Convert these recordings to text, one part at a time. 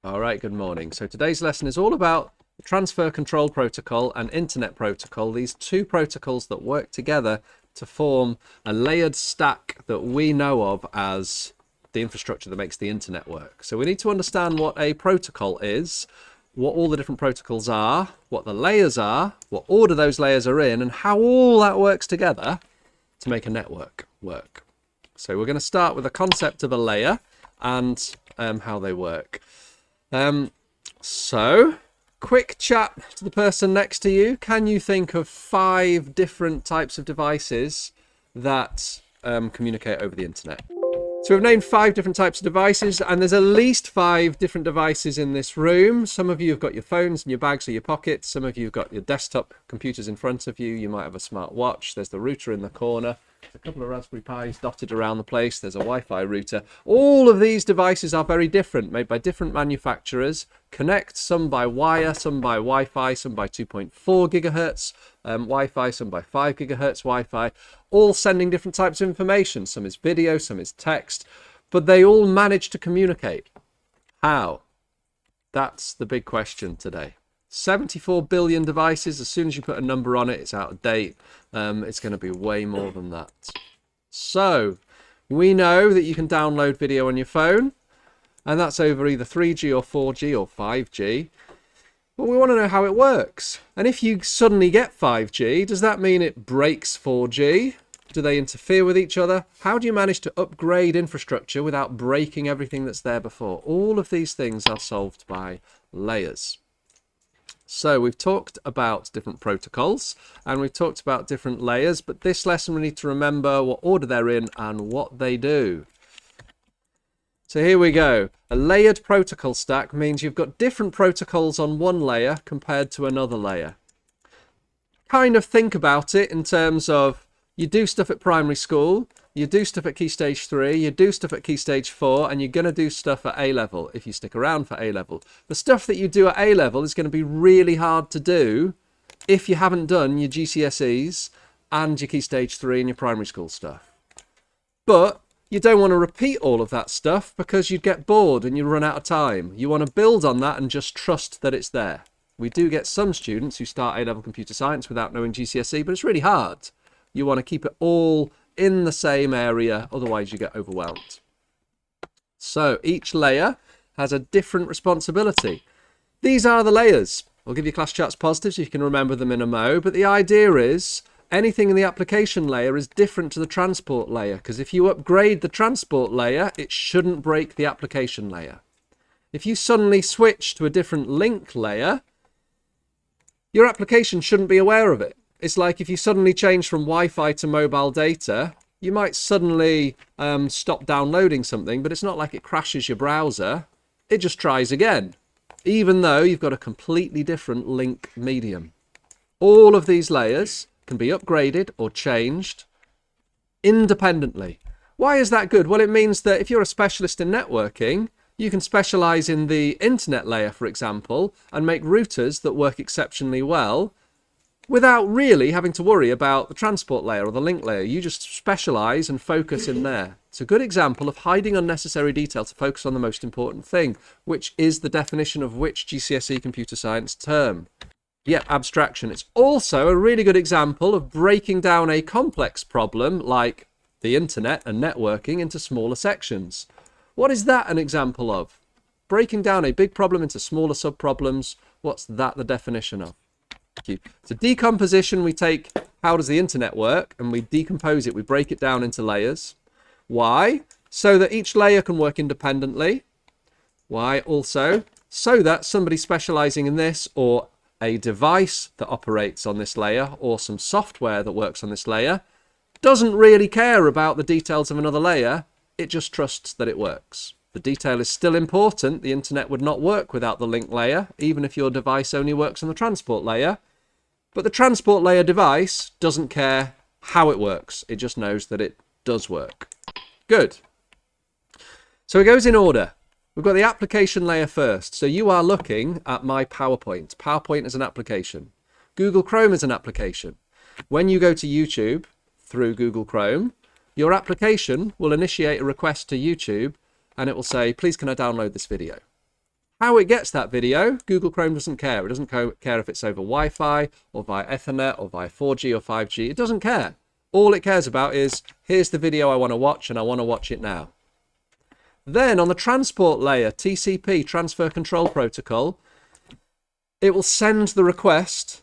All right, good morning. So today's lesson is all about the transfer control protocol and internet protocol, these two protocols that work together to form a layered stack that we know of as the infrastructure that makes the internet work. So we need to understand what a protocol is, what all the different protocols are, what the layers are, what order those layers are in, and how all that works together to make a network work. So we're going to start with the concept of a layer and how they work. So, quick chat to the person next to you. Can you think of 5 different types of devices that communicate over the internet? So we've named 5 different types of devices, and there's at least 5 different devices in this room. Some of you have got your phones in your bags or your pockets. Some of you have got your desktop computers in front of you. You might have a smart watch. There's the router in the corner. There's a couple of Raspberry Pis dotted around the place. There's a Wi-Fi router. All of these devices are very different, made by different manufacturers. Connect, some by wire, some by Wi-Fi, some by 2.4 gigahertz Wi-Fi, some by 5 gigahertz Wi-Fi, all sending different types of information. Some is video, some is text, but they all manage to communicate. How? That's the big question today. 74 billion devices. As soon as you put a number on it, it's out of date. It's going to be way more than that. So we know that you can download video on your phone, and that's over either 3G or 4G or 5G. But we want to know how it works. And if you suddenly get 5G, does that mean it breaks 4G? Do they interfere with each other? How do you manage to upgrade infrastructure without breaking everything that's there before? All of these things are solved by layers. So we've talked about different protocols and we've talked about different layers, but this lesson we need to remember what order they're in and what they do. So here we go. A layered protocol stack means you've got different protocols on one layer compared to another layer. Kind of think about it in terms of you do stuff at primary school, you do stuff at Key Stage 3, you do stuff at Key Stage 4, and you're going to do stuff at A-level if you stick around for A-level. The stuff that you do at A-level is going to be really hard to do if you haven't done your GCSEs and your Key Stage 3 and your primary school stuff. But you don't want to repeat all of that stuff because you'd get bored and you'd run out of time. You want to build on that and just trust that it's there. We do get some students who start A-level computer science without knowing GCSE, but it's really hard. You want to keep it all in the same area, otherwise you get overwhelmed. So each layer has a different responsibility. These are the layers. I'll give you class charts positive so you can remember them in a mo, but the idea is anything in the application layer is different to the transport layer, because if you upgrade the transport layer, it shouldn't break the application layer. If you suddenly switch to a different link layer, your application shouldn't be aware of it. It's like if you suddenly change from Wi-Fi to mobile data, you might suddenly stop downloading something, but it's not like it crashes your browser. It just tries again, even though you've got a completely different link medium. All of these layers can be upgraded or changed independently. Why is that good? Well, it means that if you're a specialist in networking, you can specialize in the internet layer, for example, and make routers that work exceptionally well without really having to worry about the transport layer or the link layer. You just specialize and focus in there. It's a good example of hiding unnecessary detail to focus on the most important thing, which is the definition of which GCSE computer science term. Yet abstraction. It's also a really good example of breaking down a complex problem like the internet and networking into smaller sections. What is that an example of? Breaking down a big problem into smaller sub-problems. What's that the definition of? Thank you. So decomposition, we take how does the internet work and we decompose it. We break it down into layers. Why? So that each layer can work independently. Why? Also, so that somebody specializing in this or a device that operates on this layer or some software that works on this layer doesn't really care about the details of another layer. It just trusts that it works. The detail is still important. The internet would not work without the link layer, even if your device only works on the transport layer. But the transport layer device doesn't care how it works. It just knows that it does work. Good. So it goes in order. We've got the application layer first. So you are looking at my PowerPoint. PowerPoint is an application. Google Chrome is an application. When you go to YouTube through Google Chrome, your application will initiate a request to YouTube and it will say, please can I download this video? How it gets that video, Google Chrome doesn't care. It doesn't care if it's over Wi-Fi or via Ethernet or via 4G or 5G. It doesn't care. All it cares about is, here's the video I want to watch and I want to watch it now. Then on the transport layer, TCP, Transfer Control Protocol, it will send the request,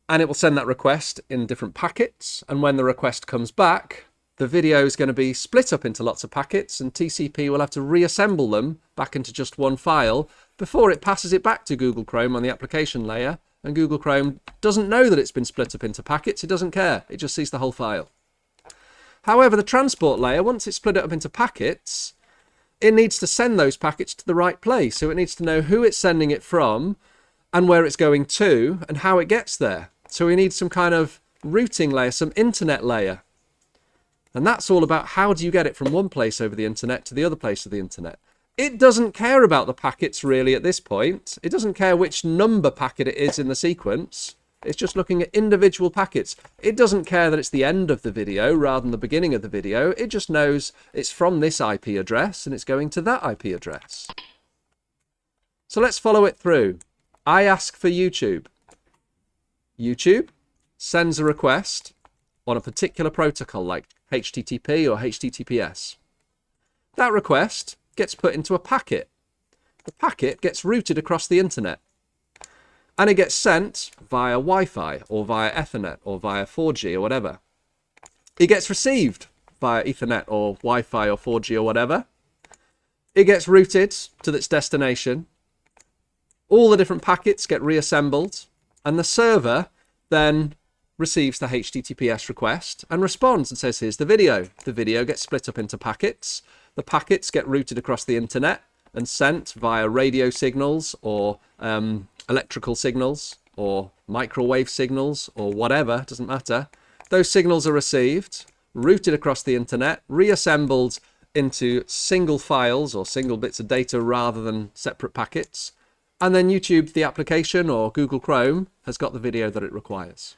and it will send that request in different packets. And when the request comes back, the video is going to be split up into lots of packets, and TCP will have to reassemble them back into just one file before it passes it back to Google Chrome on the application layer. And Google Chrome doesn't know that it's been split up into packets. It doesn't care. It just sees the whole file. However, the transport layer, once it's split it up into packets, it needs to send those packets to the right place. So it needs to know who it's sending it from and where it's going to and how it gets there. So we need some kind of routing layer, some internet layer. And that's all about how do you get it from one place over the internet to the other place of the internet. It doesn't care about the packets really at this point. It doesn't care which number packet it is in the sequence. It's just looking at individual packets. It doesn't care that it's the end of the video rather than the beginning of the video. It just knows it's from this IP address and it's going to that IP address. So let's follow it through. I ask for YouTube. YouTube sends a request on a particular protocol like HTTP or HTTPS. That request gets put into a packet. The packet gets routed across the internet. And it gets sent via Wi-Fi or via Ethernet or via 4G or whatever. It gets received via Ethernet or Wi-Fi or 4G or whatever. It gets routed to its destination. All the different packets get reassembled. And the server then receives the HTTPS request and responds and says, here's the video. The video gets split up into packets. The packets get routed across the internet and sent via radio signals or electrical signals or microwave signals or whatever, doesn't matter. Those signals are received, routed across the internet, reassembled into single files or single bits of data rather than separate packets. And then YouTube, the application, or Google Chrome, has got the video that it requires.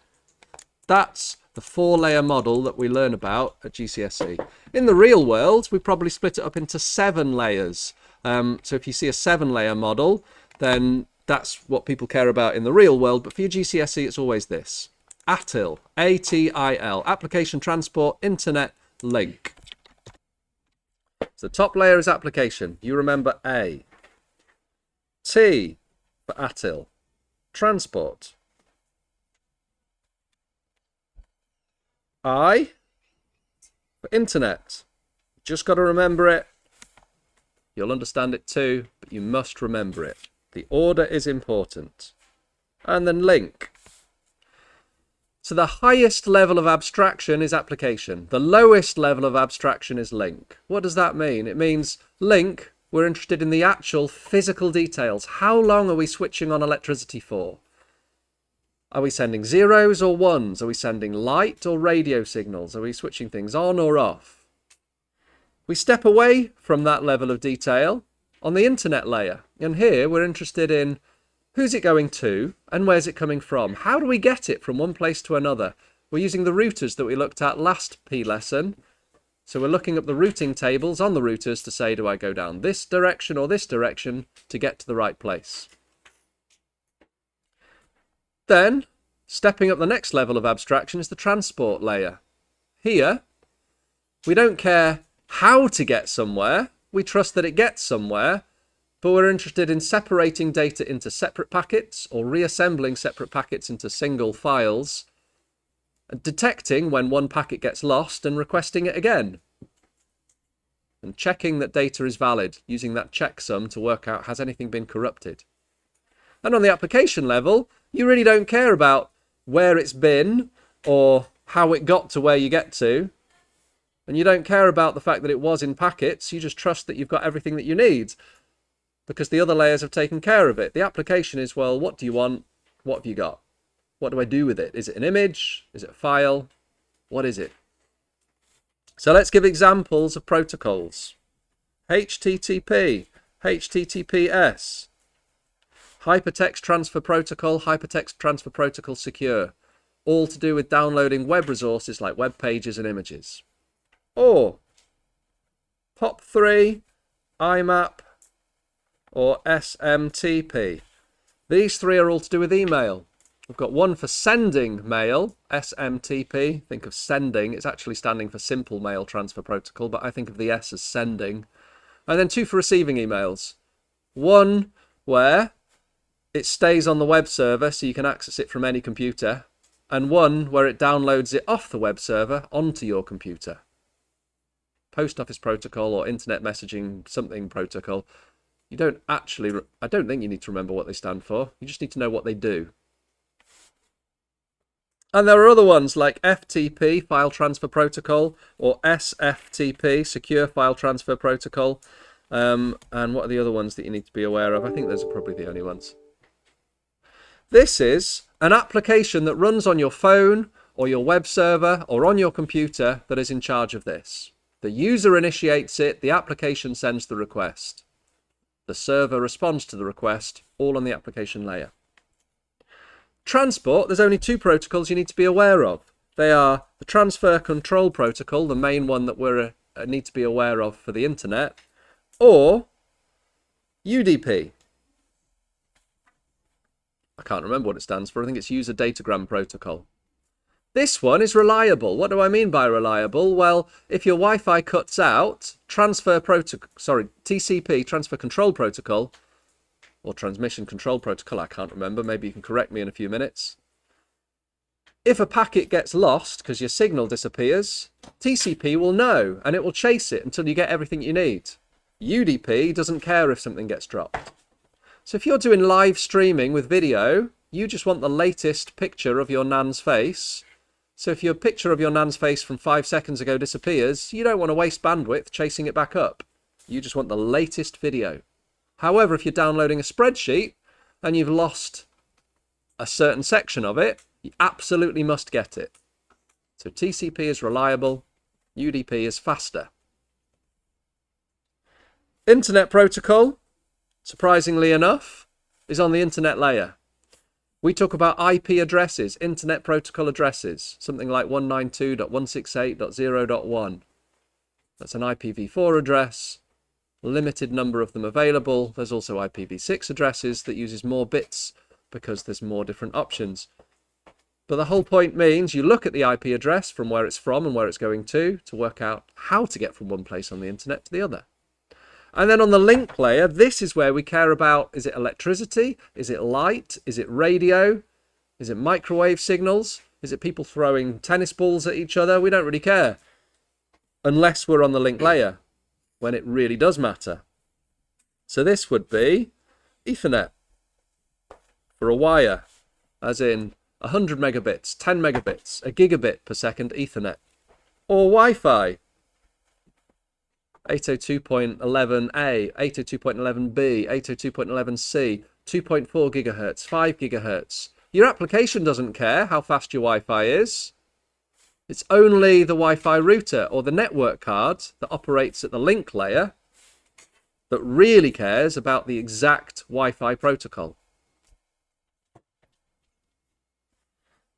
That's the 4-layer model that we learn about at GCSE. In the real world, we probably split it up into 7 layers. So if you see a 7-layer model, then that's what people care about in the real world. But for your GCSE, it's always this. ATIL, A-T-I-L, Application Transport Internet Link. So the top layer is application. You remember A. T for ATIL, transport. I for internet. Just got to remember it. You'll understand it too, but you must remember it. The order is important. And then link. So the highest level of abstraction is application. The lowest level of abstraction is link. What does that mean? It means link, we're interested in the actual physical details. How long are we switching on electricity for? Are we sending zeros or ones? Are we sending light or radio signals? Are we switching things on or off? We step away from that level of detail on the internet layer. And here we're interested in who's it going to and where's it coming from? How do we get it from one place to another? We're using the routers that we looked at last P lesson. So we're looking up the routing tables on the routers to say, do I go down this direction or this direction to get to the right place? Then, stepping up the next level of abstraction is the transport layer. Here, we don't care how to get somewhere. We trust that it gets somewhere, but we're interested in separating data into separate packets or reassembling separate packets into single files, and detecting when one packet gets lost and requesting it again, and checking that data is valid, using that checksum to work out has anything been corrupted. And on the application level, you really don't care about where it's been or how it got to where you get to. And you don't care about the fact that it was in packets. You just trust that you've got everything that you need because the other layers have taken care of it. The application is, well, what do you want? What have you got? What do I do with it? Is it an image? Is it a file? What is it? So let's give examples of protocols. HTTP, HTTPS, Hypertext Transfer Protocol, Hypertext Transfer Protocol Secure, all to do with downloading web resources like web pages and images. Or POP3, IMAP, or SMTP? These three are all to do with email. We've got one for sending mail, SMTP. Think of sending. It's actually standing for Simple Mail Transfer Protocol, but I think of the S as sending. And then two for receiving emails. One where it stays on the web server so you can access it from any computer, and one where it downloads it off the web server onto your computer. Post Office Protocol or Internet Messaging something protocol. I don't think you need to remember what they stand for. You just need to know what they do. And there are other ones like FTP, File Transfer Protocol, or SFTP, Secure File Transfer Protocol. And what are the other ones that you need to be aware of? I think those are probably the only ones. This is an application that runs on your phone or your web server or on your computer that is in charge of this. The user initiates it, the application sends the request. The server responds to the request, all on the application layer. Transport, there's only two protocols you need to be aware of. They are the Transfer Control Protocol, the main one that we need to be aware of for the internet, or UDP. I can't remember what it stands for. I think it's User Datagram Protocol. This one is reliable. What do I mean by reliable? Well, if your Wi-Fi cuts out, TCP, Transfer Control Protocol, or Transmission Control Protocol, I can't remember. Maybe you can correct me in a few minutes. If a packet gets lost because your signal disappears, TCP will know and it will chase it until you get everything you need. UDP doesn't care if something gets dropped. So if you're doing live streaming with video, you just want the latest picture of your nan's face. So if your picture of your nan's face from 5 seconds ago disappears, you don't want to waste bandwidth chasing it back up. You just want the latest video. However, if you're downloading a spreadsheet and you've lost a certain section of it, you absolutely must get it. So TCP is reliable, UDP is faster. Internet protocol, surprisingly enough, is on the internet layer. We talk about IP addresses, internet protocol addresses, something like 192.168.0.1. That's an IPv4 address, limited number of them available. There's also IPv6 addresses that uses more bits because there's more different options. But the whole point means you look at the IP address from where it's from and where it's going to work out how to get from one place on the internet to the other. And then on the link layer, this is where we care about, is it electricity? Is it light? Is it radio? Is it microwave signals? Is it people throwing tennis balls at each other? We don't really care. Unless we're on the link layer, when it really does matter. So this would be Ethernet for a wire, as in 100 megabits, 10 megabits, a gigabit per second Ethernet. Or Wi-Fi, 802.11a, 802.11b, 802.11c, 2.4 gigahertz, 5 gigahertz. Your application doesn't care how fast your Wi-Fi is. It's only the Wi-Fi router or the network card that operates at the link layer that really cares about the exact Wi-Fi protocol.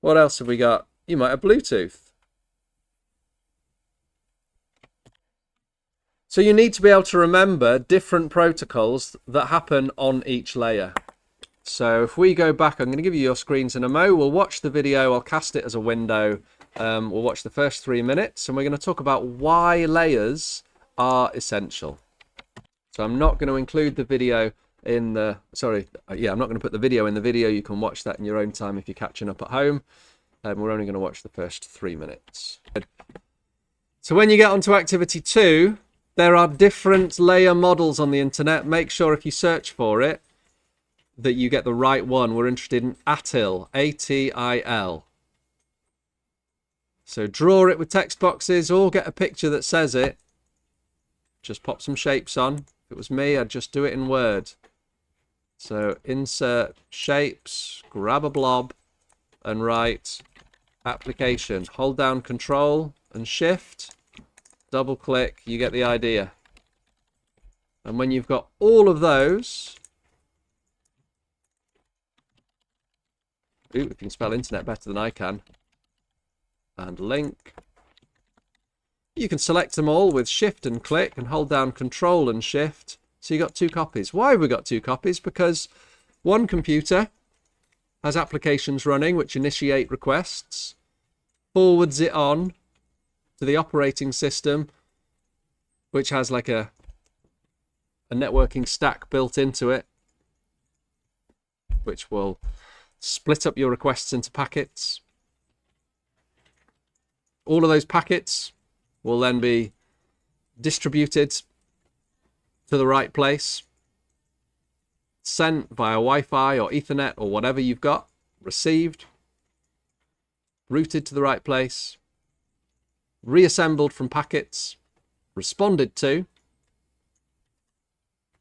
What else have we got? You might have Bluetooth. So you need to be able to remember different protocols that happen on each layer. So if we go back, I'm going to give you your screens in a mo. We'll watch the video. I'll cast it as a window. We'll watch the first 3 minutes, and we're going to talk about why layers are essential. So I'm not going to include the video in the... I'm not going to put the video in the video. You can watch that in your own time if you're catching up at home. We're only going to watch the first 3 minutes. So when you get onto activity 2, there are different layer models on the internet. Make sure if you search for it that you get the right one. We're interested in ATIL, A-T-I-L. So draw it with text boxes or get a picture that says it. Just pop some shapes on. If it was me, I'd just do it in Word. So insert shapes, grab a blob and write application. Hold down Control and Shift. Double click, you get the idea. And when you've got all of those... Ooh, you can spell internet better than I can. And link. You can select them all with Shift and click and hold down Control and Shift So you got 2 copies. Why have we got 2 copies? Because one computer has applications running which initiate requests, forwards it on to the operating system, which has like a networking stack built into it, which will split up your requests into packets. All of those packets will then be distributed to the right place, sent via Wi-Fi or Ethernet or whatever you've got, received, routed to the right place, reassembled from packets, responded to,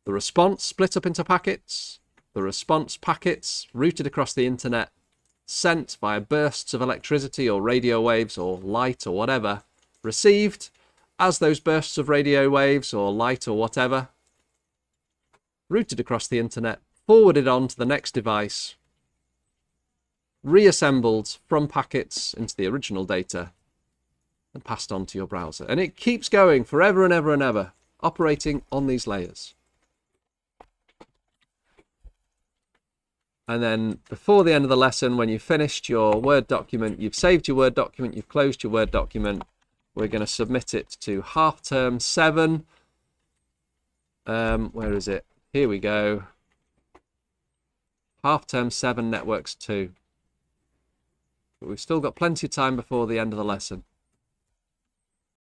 the response split up into packets, the response packets routed across the internet, sent via bursts of electricity or radio waves or light or whatever, received as those bursts of radio waves or light or whatever, routed across the internet, forwarded on to the next device, reassembled from packets into the original data, and passed on to your browser. And it keeps going forever and ever and ever, operating on these layers. And then before the end of the lesson, when you've finished your Word document, you've saved your Word document, you've closed your Word document, we're going to submit it to half term 7. Where is it? Here we go. Half term 7 networks 2. But we've still got plenty of time before the end of the lesson.